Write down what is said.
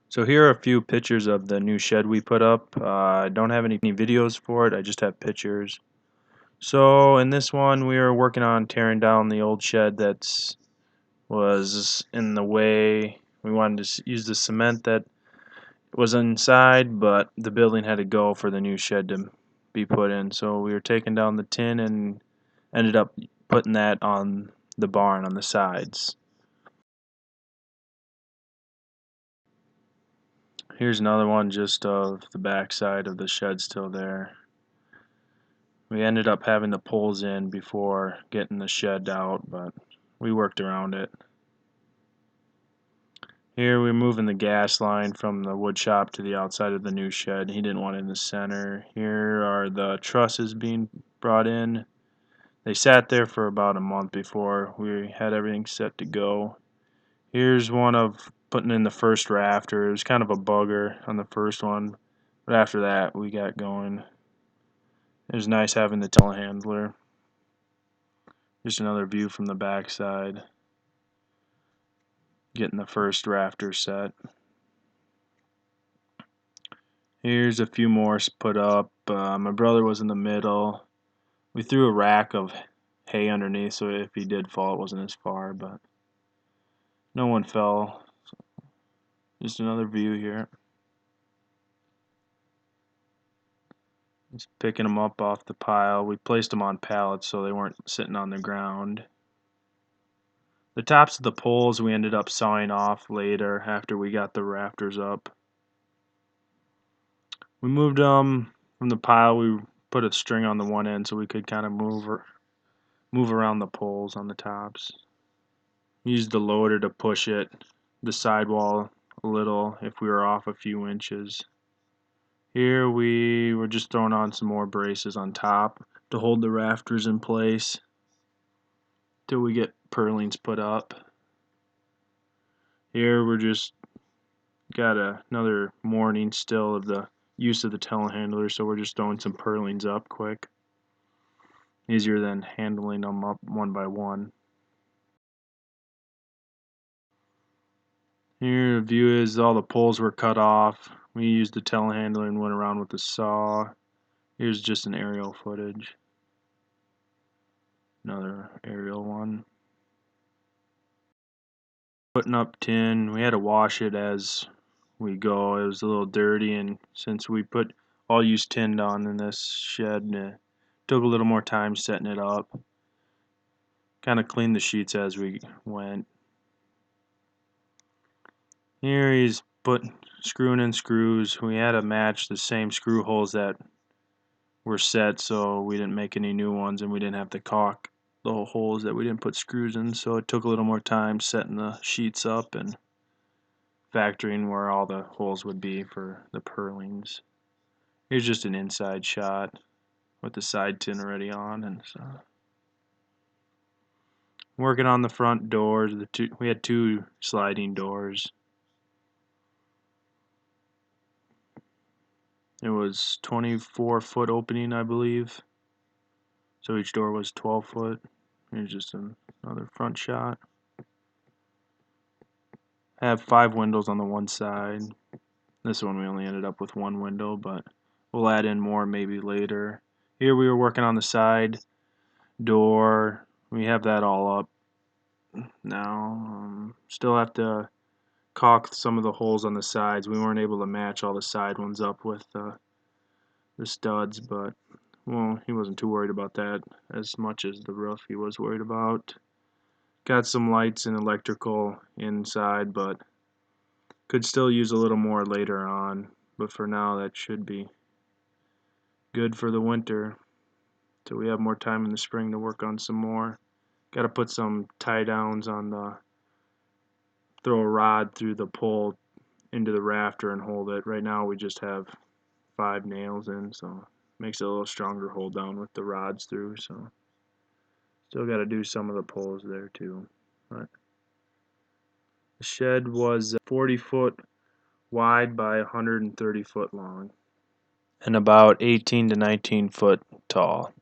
So here are a few pictures of the new shed we put up. I don't have any videos for it, I just have pictures. So in this one we were working on tearing down the old shed that was in the way. We wanted to use the cement that was inside, but the building had to go for the new shed to be put in. So we were taking down the tin and ended up putting that on the barn on the sides. Here's another one just of the back side of the shed still there. We ended up having the poles in before getting the shed out, but we worked around it. Here we're moving the gas line from the wood shop to the outside of the new shed. He didn't want it in the center. Here are the trusses being brought in. They sat there for about a month before we had everything set to go. Here's one of putting in the first rafter. It was kind of a bugger on the first one, but after that we got going. It was nice having the telehandler. Just another view from the back side. Getting the first rafter set. Here's a few more put up. My brother was in the middle. We threw a rack of hay underneath, so if he did fall, it wasn't as far, but no one fell. Just another view here. Just picking them up off the pile. We placed them on pallets so they weren't sitting on the ground. The tops of the poles we ended up sawing off later after we got the rafters up. We moved them from the pile. We put a string on the one end so we could kind of move around the poles on the tops. Used the loader to push the sidewall a little if we were off a few inches. Here we were just throwing on some more braces on top to hold the rafters in place till we get purlins put up. Here we're just got another morning still of the use of the telehandler, so we're just throwing some purlins up quick. Easier than handling them up one by one. Here the view is all the poles were cut off. We used the telehandler and went around with the saw. Here's just an aerial footage. Another aerial one. Putting up tin, we had to wash it as we go. It was a little dirty, and since we put all used tin on in this shed, it took a little more time setting it up. Kind of cleaned the sheets as we went. Here he's screwing in screws. We had to match the same screw holes that were set, so we didn't make any new ones, and we didn't have to caulk the holes that we didn't put screws in, so it took a little more time setting the sheets up and factoring where all the holes would be for the purlins. Here's just an inside shot with the side tin already on, and so working on the front doors. We had two sliding doors. It was 24-foot opening, I believe. So each door was 12 foot. Here's just another front shot. I have 5 windows on the one side. This one we only ended up with one window, but we'll add in more maybe later. Here we were working on the side door. We have that all up now. Still have to caulk some of the holes on the sides. We weren't able to match all the side ones up with the studs, but well, he wasn't too worried about that as much as the roof he was worried about. Got some lights and electrical inside, but could still use a little more later on. But for now, that should be good for the winter. So we have more time in the spring to work on some more. Got to put some tie downs on throw a rod through the pole into the rafter and hold it. Right now we just have 5 nails in, so makes it a little stronger hold down with the rods through. So still got to do some of the poles there too. But the shed was 40 foot wide by 130 foot long and about 18 to 19 foot tall.